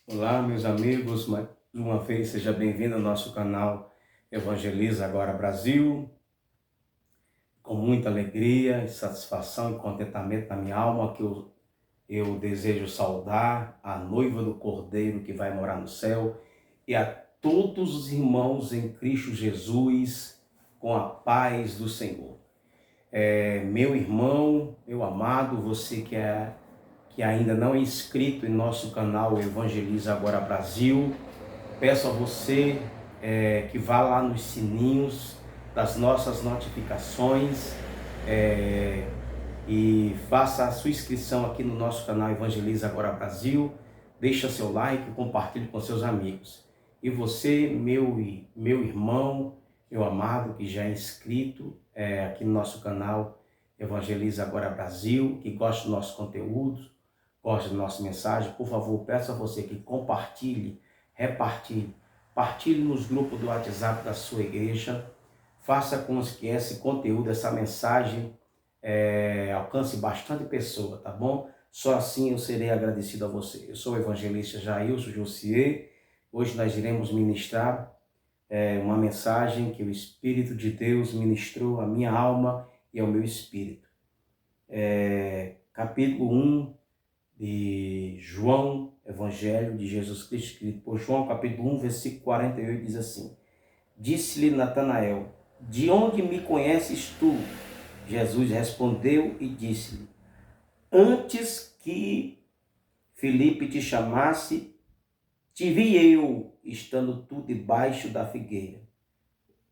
Olá, meus amigos, mais uma vez seja bem-vindo ao nosso canal Evangeliza Agora Brasil. Com muita alegria e satisfação e contentamento na minha alma que eu desejo saudar a noiva do Cordeiro que vai morar no céu e a todos os irmãos em Cristo Jesus com a paz do Senhor. Meu irmão, meu amado, você que ainda não é inscrito em nosso canal Evangeliza Agora Brasil, peço a você que vá lá nos sininhos das nossas notificações e faça a sua inscrição aqui no nosso canal Evangeliza Agora Brasil. Deixa seu like, compartilhe com seus amigos. E você, meu irmão, meu amado, que já é inscrito aqui no nosso canal Evangeliza Agora Brasil, que gosta do nosso conteúdo, gosta da nossa mensagem, por favor, peço a você que compartilhe, partilhe nos grupos do WhatsApp da sua igreja, faça com que esse conteúdo, essa mensagem alcance bastante pessoa, tá bom? Só assim eu serei agradecido a você. Eu sou o evangelista Jailson Josier. Hoje nós iremos ministrar uma mensagem que o Espírito de Deus ministrou à minha alma e ao meu espírito. Capítulo 1 de João, Evangelho de Jesus Cristo, escrito por João, capítulo 1, versículo 48, diz assim: Disse-lhe Natanael: De onde me conheces tu? Jesus respondeu e disse-lhe: Antes que Filipe te chamasse, te vi eu, estando tu debaixo da figueira.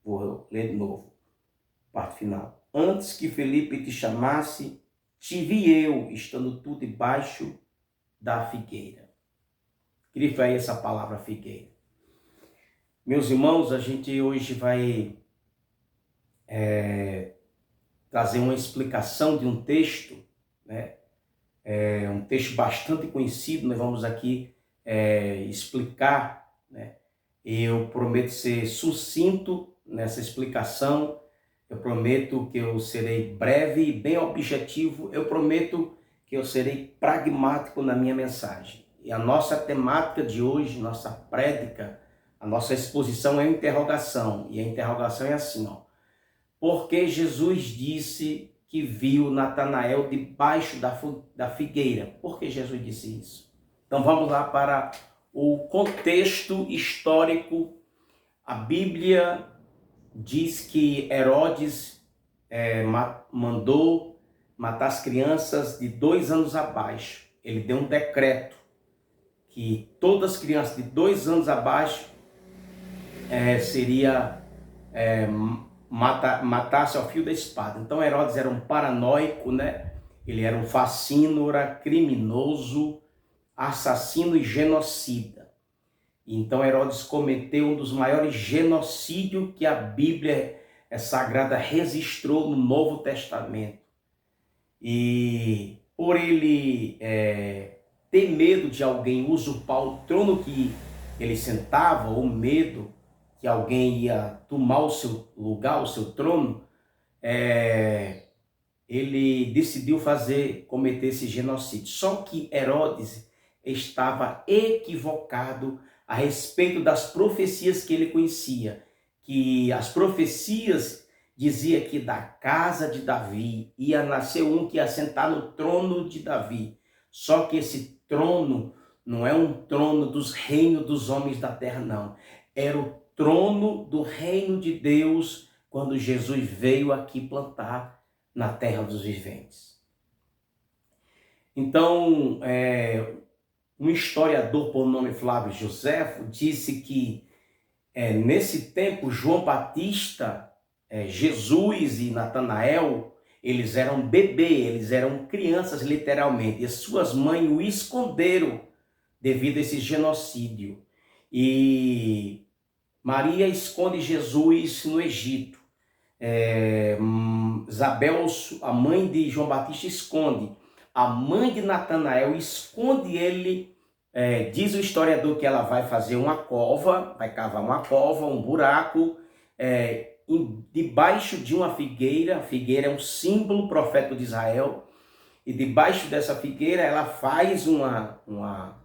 Vou ler de novo, parte final. Antes que Filipe te chamasse, te vi eu, estando tu debaixo da figueira. Grifa aí essa palavra figueira. Meus irmãos, a gente hoje vai trazer uma explicação de um texto, né? Um texto bastante conhecido, nós vamos aqui explicar, né? Eu prometo ser sucinto nessa explicação, eu prometo que eu serei breve e bem objetivo, eu prometo que eu serei pragmático na minha mensagem. E a nossa temática de hoje, nossa prédica, a nossa exposição é interrogação, e a interrogação é assim, ó: porque Jesus disse que viu Natanael debaixo da figueira? Por que Jesus disse isso? Então vamos lá para o contexto histórico. A Bíblia diz que Herodes mandou matar as crianças de 2 anos abaixo. Ele deu um decreto que todas as crianças de 2 anos abaixo seria matasse ao fio da espada. Então Herodes era um paranoico, né? Ele era um facínora, criminoso, assassino e genocida. Então Herodes cometeu um dos maiores genocídios que a Bíblia Sagrada registrou no Novo Testamento. E por ele ter medo de alguém usurpar o trono que ele sentava, ou medo que alguém ia tomar o seu lugar, o seu trono, ele decidiu cometer esse genocídio. Só que Herodes estava equivocado a respeito das profecias que ele conhecia, que as profecias diziam que da casa de Davi ia nascer um que ia sentar no trono de Davi. Só que esse trono não é um trono dos reinos dos homens da terra, não. Era o trono do reino de Deus quando Jesus veio aqui plantar na terra dos viventes. Então, um historiador por nome Flávio Joséfo disse que nesse tempo João Batista, Jesus e Natanael, eles eram bebê, eles eram crianças literalmente, e as suas mães o esconderam devido a esse genocídio. E Maria esconde Jesus no Egito. Isabel, a mãe de João Batista, esconde. A mãe de Natanael esconde ele. Diz o historiador que ela vai fazer uma cova, vai cavar uma cova, um buraco, debaixo de uma figueira. A figueira é um símbolo profético de Israel. E debaixo dessa figueira ela faz um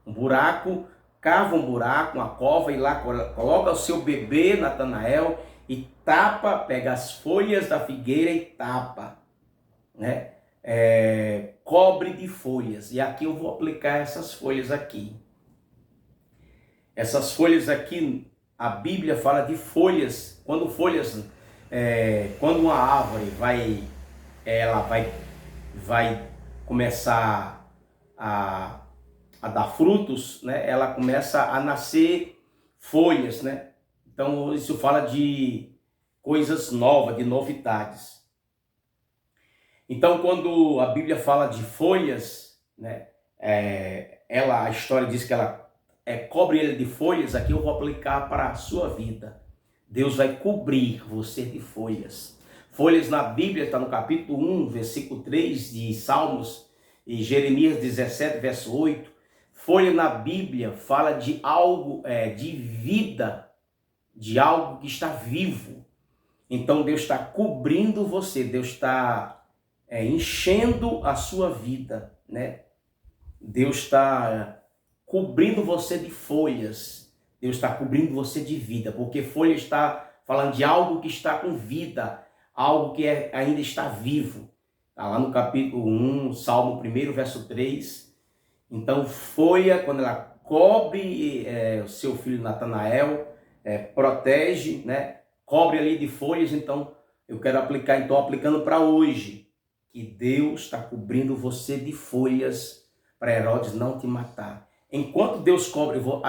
buraco cava um buraco, uma cova, e lá coloca o seu bebê, Natanael, e tapa, pega as folhas da figueira e tapa, né? Cobre de folhas. E aqui eu vou aplicar essas folhas aqui. Essas folhas aqui, a Bíblia fala de folhas. Quando uma árvore vai começar a dar frutos, né? Ela começa a nascer folhas, né? Então isso fala de coisas novas, de novidades. Então quando a Bíblia fala de folhas, né? A história diz que ela cobre ele de folhas. Aqui eu vou aplicar para a sua vida. Deus vai cobrir você de folhas. Folhas na Bíblia está no capítulo 1, versículo 3 de Salmos, e Jeremias 17, verso 8. Folha na Bíblia fala de algo, de vida, de algo que está vivo. Então Deus está cobrindo você, Deus está enchendo a sua vida, né? Deus está cobrindo você de folhas. Deus está cobrindo você de vida, porque folha está falando de algo que está com vida, algo que ainda está vivo. Está lá no capítulo 1, Salmo 1, verso 3. Então, folha, quando ela cobre o seu filho Natanael, protege, né? Cobre ali de folhas. Então, eu quero aplicar, então, aplicando para hoje, que Deus está cobrindo você de folhas para Herodes não te matar. Enquanto Deus cobre, eu vou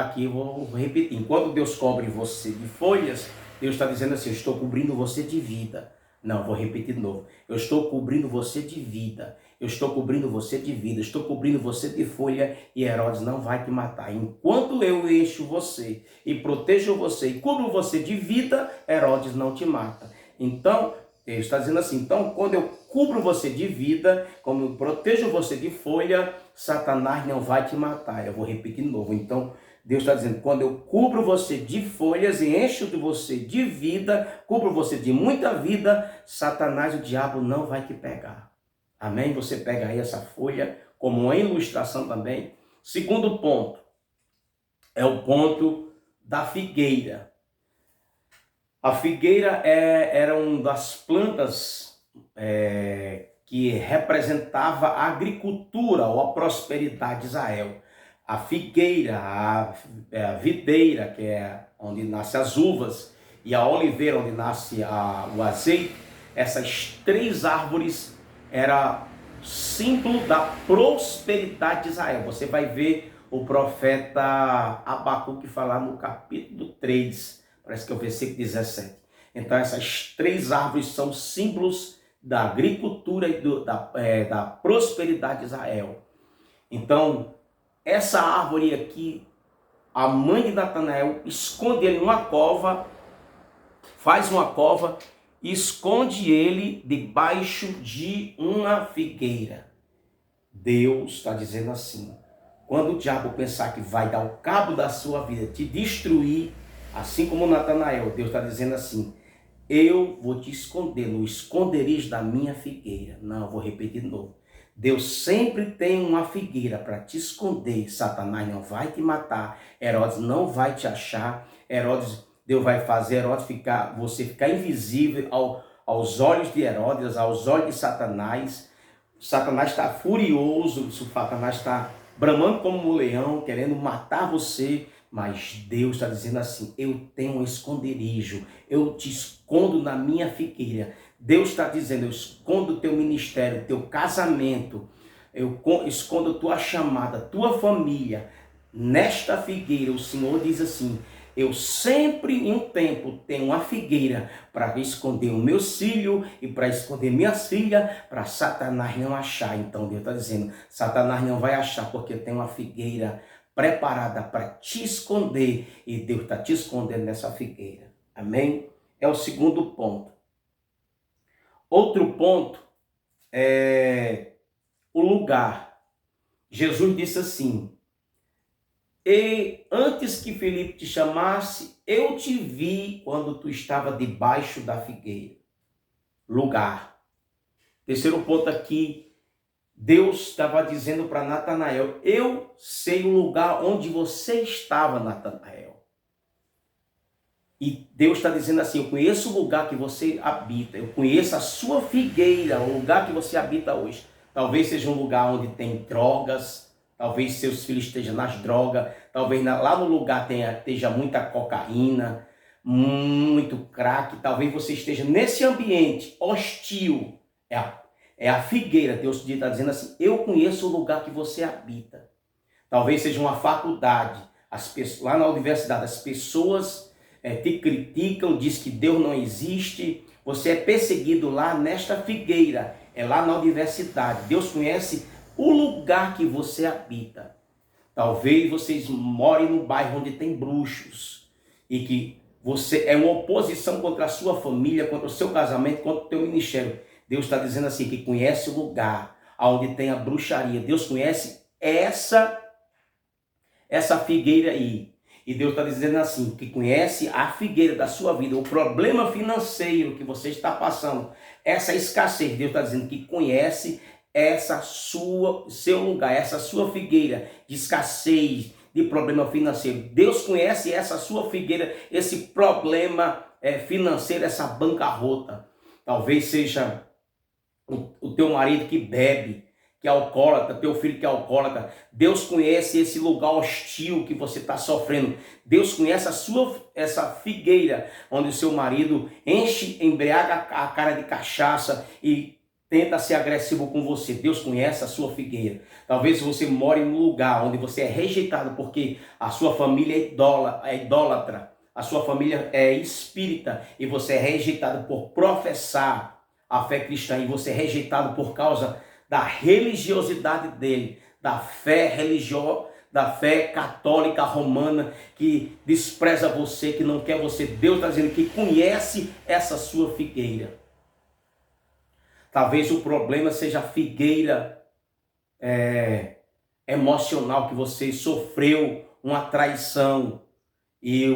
repetir, enquanto Deus cobre você de folhas, Deus está dizendo assim: eu estou cobrindo você de vida. Não, vou repetir de novo. Eu estou cobrindo você de vida. Eu estou cobrindo você de vida. Eu estou cobrindo você de folha, e Herodes não vai te matar. Enquanto eu encho você e protejo você e cubro você de vida, Herodes não te mata. Então, Deus está dizendo assim: então, quando eu cubro você de vida, como eu protejo você de folha, Satanás não vai te matar. Eu vou repetir de novo. Então, Deus está dizendo: quando eu cubro você de folhas e encho de você de vida, cubro você de muita vida, Satanás, o diabo, não vai te pegar. Amém? Você pega aí essa folha como uma ilustração também. Segundo ponto, é o ponto da figueira. A figueira era uma das plantas que representava a agricultura ou a prosperidade de Israel. A figueira, a videira, que é onde nascem as uvas, e a oliveira, onde nasce o azeite, essas três árvores eram símbolo da prosperidade de Israel. Você vai ver o profeta Abacuque falar no capítulo 3, parece que é o versículo 17. Então essas três árvores são símbolos da agricultura e da prosperidade de Israel. Então, essa árvore aqui, a mãe de Natanael esconde ele numa cova, faz uma cova e esconde ele debaixo de uma figueira. Deus está dizendo assim: quando o diabo pensar que vai dar o cabo da sua vida, te destruir, assim como Natanael, Deus está dizendo assim: eu vou te esconder no esconderijo da minha figueira. Não, eu vou repetir de novo. Deus sempre tem uma figueira para te esconder. Satanás não vai te matar. Herodes não vai te achar. Deus vai fazer você ficar invisível aos olhos de Herodes, aos olhos de Satanás. Satanás está furioso. Satanás está bramando como um leão, querendo matar você. Mas Deus está dizendo assim: eu tenho um esconderijo, eu te escondo na minha figueira. Deus está dizendo: eu escondo o teu ministério, teu casamento, eu escondo tua chamada, tua família. Nesta figueira, o Senhor diz assim: eu sempre em um tempo tenho uma figueira para esconder o meu filho e para esconder minhas filhas, para Satanás não achar. Então Deus está dizendo: Satanás não vai achar, porque eu tenho uma figueira preparada para te esconder, e Deus está te escondendo nessa figueira. Amém? É o segundo ponto. Outro ponto é o lugar. Jesus disse assim: e antes que Filipe te chamasse, eu te vi quando tu estava debaixo da figueira. Lugar. Terceiro ponto aqui, Deus estava dizendo para Natanael: eu sei o lugar onde você estava, Natanael. E Deus está dizendo assim: eu conheço o lugar que você habita, eu conheço a sua figueira, o lugar que você habita hoje. Talvez seja um lugar onde tem drogas, talvez seus filhos estejam nas drogas, talvez lá no lugar esteja muita cocaína, muito crack, talvez você esteja nesse ambiente hostil. É a figueira. Deus está dizendo assim: eu conheço o lugar que você habita. Talvez seja uma faculdade, lá na universidade, as pessoas te criticam, diz que Deus não existe, você é perseguido lá nesta figueira, é lá na universidade. Deus conhece o lugar que você habita. Talvez vocês morem num bairro onde tem bruxos e que você é uma oposição contra a sua família, contra o seu casamento, contra o teu ministério. Deus está dizendo assim, que conhece o lugar onde tem a bruxaria. Deus conhece essa figueira aí. E Deus está dizendo assim, que conhece a figueira da sua vida, o problema financeiro que você está passando, essa escassez. Deus está dizendo que conhece seu lugar, essa sua figueira de escassez, de problema financeiro. Deus conhece essa sua figueira, esse problema financeiro, essa bancarrota. Talvez seja o teu marido que bebe, que é alcoólatra, teu filho que é alcoólatra. Deus conhece esse lugar hostil que você está sofrendo. Deus conhece essa figueira onde o seu marido embriaga a cara de cachaça e tenta ser agressivo com você. Deus conhece a sua figueira. Talvez você more em um lugar onde você é rejeitado porque a sua família é idólatra, a sua família é espírita e você é rejeitado por professar a fé cristã e você é rejeitado por causa da religiosidade dele, da fé católica romana que despreza você, que não quer você. Deus está dizendo que conhece essa sua figueira. Talvez o problema seja a figueira emocional, que você sofreu uma traição e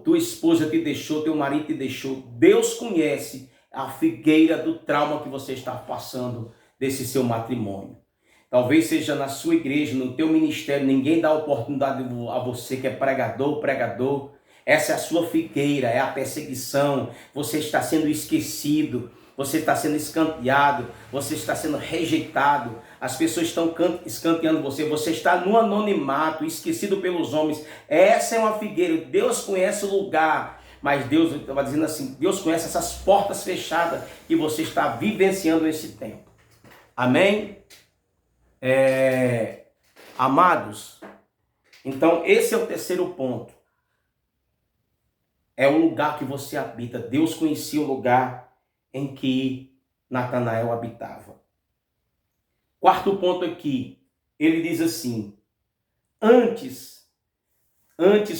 tua esposa te deixou, teu marido te deixou. Deus conhece a figueira do trauma que você está passando desse seu matrimônio. Talvez seja na sua igreja, no teu ministério, ninguém dá oportunidade a você que é pregador. Essa é a sua figueira, é a perseguição. Você está sendo esquecido, você está sendo escanteado, você está sendo rejeitado. As pessoas estão escanteando você, você está no anonimato, esquecido pelos homens. Essa é uma figueira. Deus conhece o lugar. Mas Deus estava dizendo assim, Deus conhece essas portas fechadas que você está vivenciando esse tempo. Amém? Amados, então esse é o terceiro ponto. É o lugar que você habita. Deus conhecia o lugar em que Natanael habitava. Quarto ponto aqui, ele diz assim, antes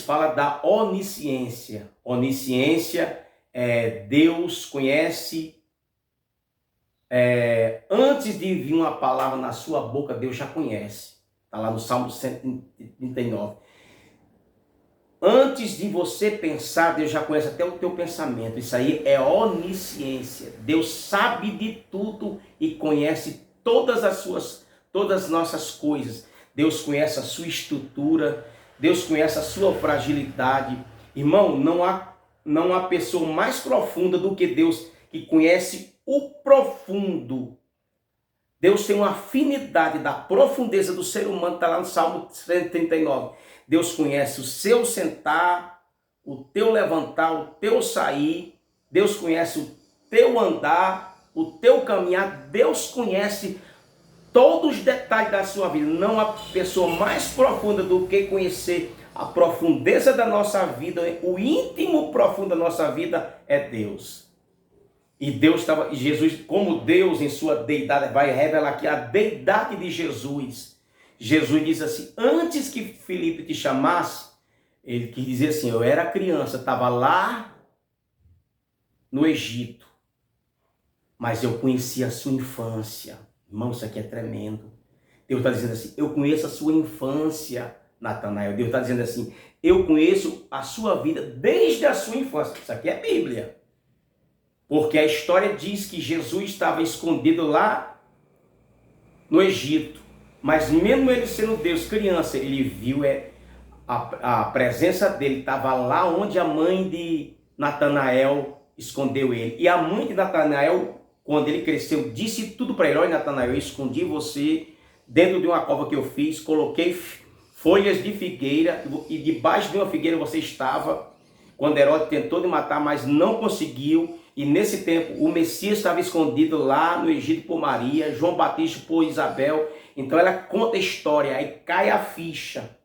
fala da onisciência. Onisciência é Deus conhece. Antes de vir uma palavra na sua boca, Deus já conhece. Está lá no Salmo 139. Antes de você pensar, Deus já conhece até o teu pensamento. Isso aí é onisciência. Deus sabe de tudo e conhece todas as nossas coisas. Deus conhece a sua estrutura. Deus conhece a sua fragilidade. Irmão, não há pessoa mais profunda do que Deus, que conhece o profundo. Deus tem uma afinidade da profundeza do ser humano, está lá no Salmo 139. Deus conhece o seu sentar, o teu levantar, o teu sair. Deus conhece o teu andar, o teu caminhar. Deus conhece todos os detalhes da sua vida. Não há pessoa mais profunda do que conhecer a profundeza da nossa vida, o íntimo profundo da nossa vida é Deus. E Jesus, como Deus em sua deidade, vai revelar aqui a deidade de Jesus. Jesus diz assim, antes que Filipe te chamasse, ele quis dizer assim, eu era criança, estava lá no Egito, mas eu conheci a sua infância. Irmão, isso aqui é tremendo. Deus está dizendo assim, eu conheço a sua infância, Natanael. Deus está dizendo assim, eu conheço a sua vida desde a sua infância. Isso aqui é Bíblia. Porque a história diz que Jesus estava escondido lá no Egito. Mas mesmo ele sendo Deus, criança, ele viu a presença dele, estava lá onde a mãe de Natanael escondeu ele. E a mãe de Natanael, quando ele cresceu, disse tudo para ele: olha, Natanael, eu escondi você dentro de uma cova que eu fiz, coloquei folhas de figueira, e debaixo de uma figueira você estava, quando Herodes tentou te matar, mas não conseguiu. E nesse tempo, o Messias estava escondido lá no Egito por Maria, João Batista por Isabel. Então ela conta a história, aí cai a ficha.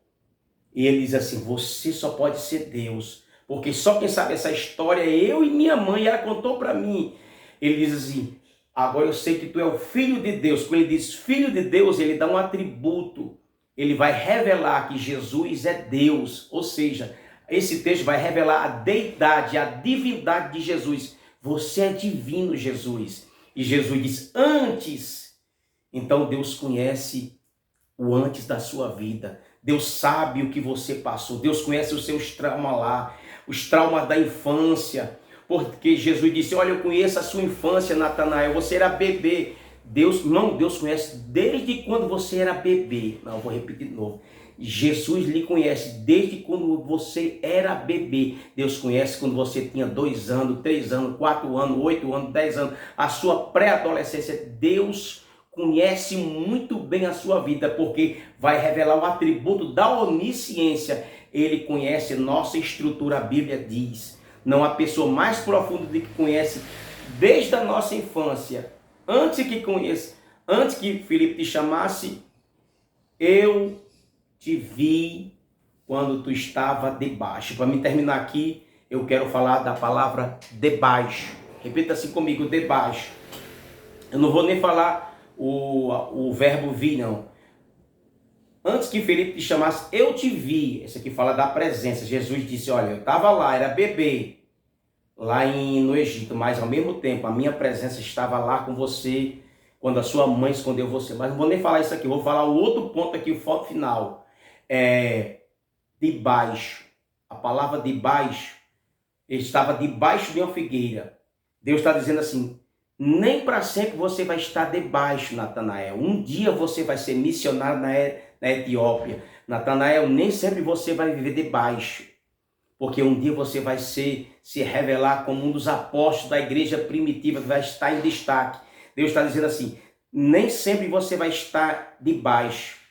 E ele diz assim: você só pode ser Deus, porque só quem sabe essa história é eu e minha mãe, ela contou para mim. Ele diz assim: agora eu sei que tu é o Filho de Deus. Quando ele diz Filho de Deus, ele dá um atributo. Ele vai revelar que Jesus é Deus. Ou seja, esse texto vai revelar a deidade, a divindade de Jesus. Você é divino, Jesus. E Jesus diz: antes. Então Deus conhece o antes da sua vida. Deus sabe o que você passou. Deus conhece os seus traumas lá, os traumas da infância. Porque Jesus disse: olha, eu conheço a sua infância, Natanael, você era bebê. Deus conhece desde quando você era bebê. Não, vou repetir de novo. Jesus lhe conhece desde quando você era bebê. Deus conhece quando você tinha 2 anos, 3 anos, 4 anos, 8 anos, 10 anos. A sua pré-adolescência. Deus conhece muito bem a sua vida, porque vai revelar o atributo da onisciência. Ele conhece nossa estrutura. A Bíblia diz: não há pessoa mais profunda do que conhece desde a nossa infância. Antes que Filipe te chamasse, eu te vi quando tu estava debaixo. Para me terminar aqui, eu quero falar da palavra debaixo. Repita assim comigo: debaixo. Eu não vou nem falar o verbo vi, não. Antes que Filipe te chamasse, eu te vi. Esse aqui fala da presença. Jesus disse: olha, eu estava lá, era bebê, lá no Egito, mas ao mesmo tempo a minha presença estava lá com você quando a sua mãe escondeu você. Mas não vou nem falar isso aqui, vou falar o outro ponto aqui, o foco final. Debaixo. A palavra debaixo, ele estava debaixo de uma figueira. Deus está dizendo assim: nem para sempre você vai estar debaixo, Natanael. Um dia você vai ser missionário na Etiópia. Natanael, nem sempre você vai viver debaixo. Porque um dia você vai se revelar como um dos apóstolos da igreja primitiva, que vai estar em destaque. Deus está dizendo assim: nem sempre você vai estar debaixo.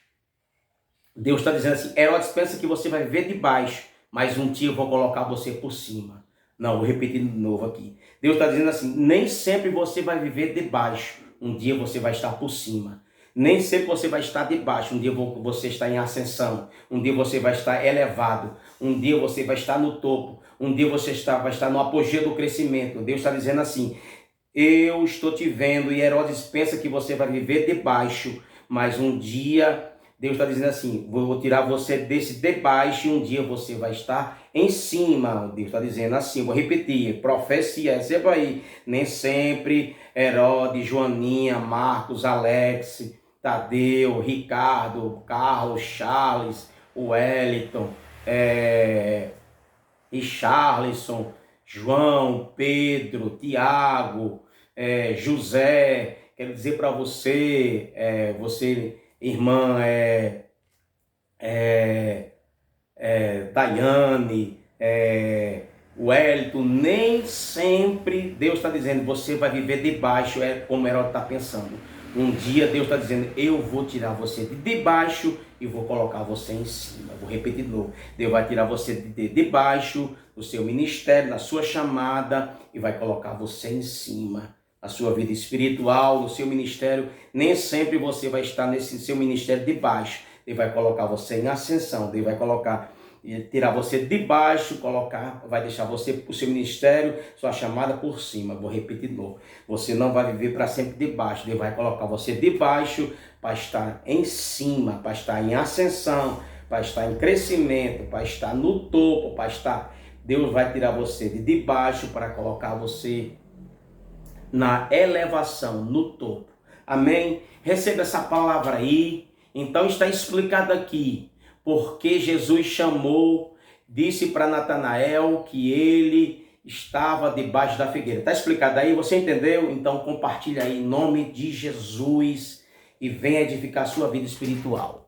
Deus está dizendo assim: Herodes pensa que você vai viver debaixo, mas um dia eu vou colocar você por cima. Não, vou repetir de novo aqui. Deus está dizendo assim: nem sempre você vai viver debaixo, um dia você vai estar por cima. Nem sempre você vai estar debaixo, um dia você está em ascensão, um dia você vai estar elevado, um dia você vai estar no topo, um dia você vai estar no apogeu do crescimento. Deus está dizendo assim: eu estou te vendo, e Herodes pensa que você vai viver debaixo, mas um dia Deus está dizendo assim: vou tirar você desse debaixo e um dia você vai estar em cima. Deus está dizendo assim, vou repetir, profecia, receba aí. Nem sempre Herodes, Joaninha, Marcos, Alex, Tadeu, Ricardo, Carlos, Charles, Wellington, Richarlison, João, Pedro, Tiago, José. Quero dizer para você, você, irmã, Daiane, Wellington, nem sempre Deus está dizendo você vai viver debaixo, como Herodes está pensando. Um dia Deus está dizendo: eu vou tirar você de debaixo e vou colocar você em cima. Vou repetir de novo: Deus vai tirar você de debaixo do seu ministério, na sua chamada, e vai colocar você em cima. A sua vida espiritual, no seu ministério, nem sempre você vai estar nesse seu ministério de baixo. Ele vai colocar você em ascensão, ele vai tirar você de baixo, vai deixar você, o seu ministério, sua chamada por cima. Vou repetir de novo: você não vai viver para sempre de baixo, ele vai colocar você de baixo para estar em cima, para estar em ascensão, para estar em crescimento, para estar no topo, Deus vai tirar você de debaixo para colocar você na elevação, no topo. Amém? Receba essa palavra aí. Então está explicado aqui porque Jesus disse para Natanael que ele estava debaixo da figueira. Está explicado aí? Você entendeu? Então compartilha aí em nome de Jesus. e venha edificar a sua vida espiritual.